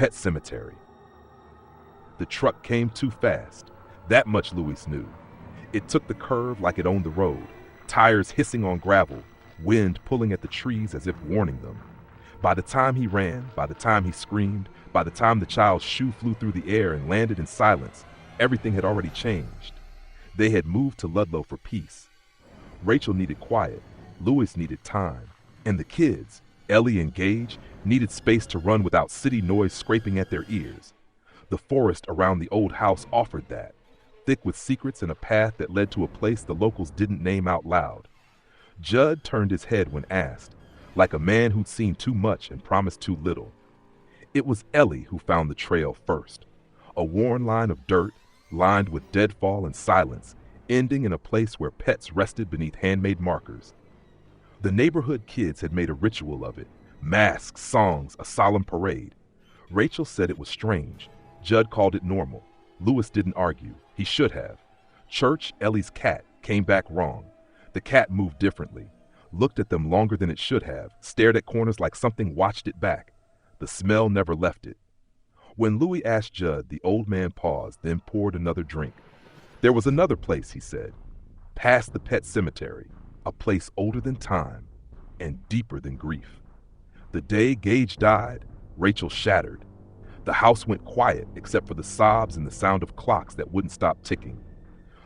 pet cemetery. The truck came too fast. That much Louis knew. It took the curve like it owned the road, tires hissing on gravel, wind pulling at the trees as if warning them. By the time he ran, by the time he screamed, by the time the child's shoe flew through the air and landed in silence, everything had already changed. They had moved to Ludlow for peace. Rachel needed quiet, Louis needed time, and the kids, Ellie and Gage, needed space to run without city noise scraping at their ears. The forest around the old house offered that, thick with secrets and a path that led to a place the locals didn't name out loud. Judd turned his head when asked, like a man who'd seen too much and promised too little. It was Ellie who found the trail first, a worn line of dirt, lined with deadfall and silence, ending in a place where pets rested beneath handmade markers. The neighborhood kids had made a ritual of it, masks, songs, a solemn parade. Rachel said it was strange. Judd called it normal. Louis didn't argue. He should have. Church, Ellie's cat, came back wrong. The cat moved differently, looked at them longer than it should have, stared at corners like something watched it back. The smell never left it. When Louis asked Judd, the old man paused, then poured another drink. There was another place, he said, past the pet cemetery, a place older than time and deeper than grief. The day Gage died, Rachel shattered. The house went quiet except for the sobs and the sound of clocks that wouldn't stop ticking.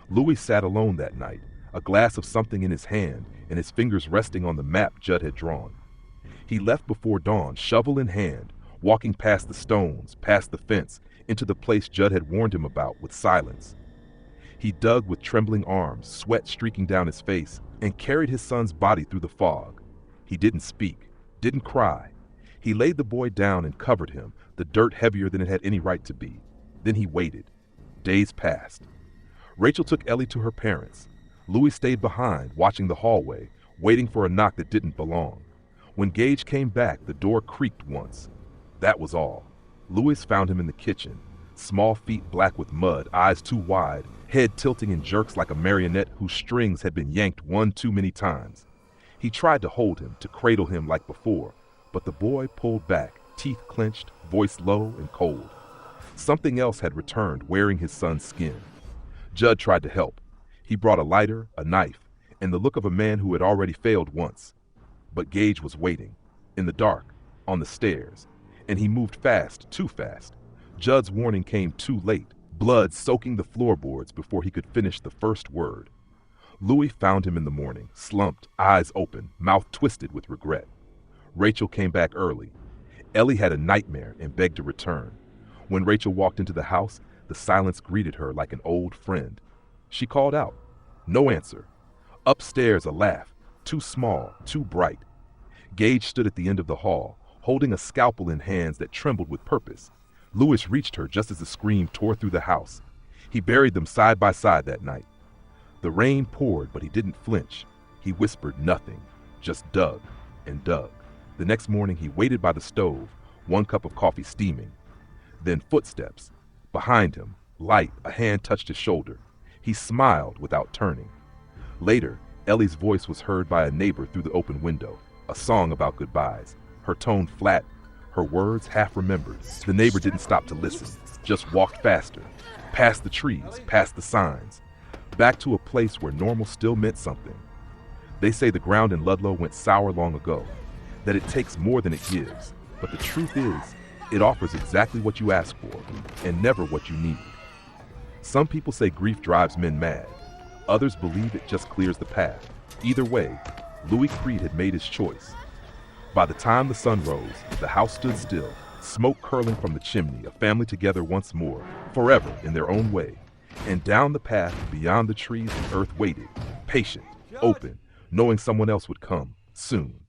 Louis sat alone that night, a glass of something in his hand and his fingers resting on the map Judd had drawn. He left before dawn, shovel in hand, walking past the stones, past the fence, into the place Judd had warned him about with silence. He dug with trembling arms, sweat streaking down his face, and carried his son's body through the fog. He didn't speak, didn't cry. He laid the boy down and covered him, the dirt heavier than it had any right to be. Then he waited. Days passed. Rachel took Ellie to her parents. Louis stayed behind, watching the hallway, waiting for a knock that didn't belong. When Gage came back, the door creaked once. That was all. Louis found him in the kitchen, small feet black with mud, eyes too wide, head tilting in jerks like a marionette whose strings had been yanked one too many times. He tried to hold him, to cradle him like before, but the boy pulled back, teeth clenched, voice low and cold. Something else had returned, wearing his son's skin. Judd tried to help. He brought a lighter, a knife, and the look of a man who had already failed once. But Gage was waiting, in the dark, on the stairs, and he moved fast, too fast. Judd's warning came too late, blood soaking the floorboards before he could finish the first word. Louis found him in the morning, slumped, eyes open, mouth twisted with regret. Rachel came back early. Ellie had a nightmare and begged to return. When Rachel walked into the house, the silence greeted her like an old friend. She called out. No answer. Upstairs, a laugh, too small, too bright. Gage stood at the end of the hall, holding a scalpel in hands that trembled with purpose. Louis reached her just as the scream tore through the house. He buried them side by side that night. The rain poured, but he didn't flinch. He whispered nothing, just dug and dug. The next morning he waited by the stove, 1 cup of coffee steaming. Then footsteps. Behind him, light, a hand touched his shoulder. He smiled without turning. Later, Ellie's voice was heard by a neighbor through the open window, a song about goodbyes, her tone flat, her words half remembered. The neighbor didn't stop to listen, just walked faster, past the trees, past the signs, back to a place where normal still meant something. They say the ground in Ludlow went sour long ago, that it takes more than it gives, but the truth is, it offers exactly what you ask for, and never what you need. Some people say grief drives men mad. Others believe it just clears the path. Either way, Louis Creed had made his choice. By the time the sun rose, the house stood still, smoke curling from the chimney, a family together once more, forever in their own way. And down the path, beyond the trees, the earth waited, patient, open, knowing someone else would come, soon.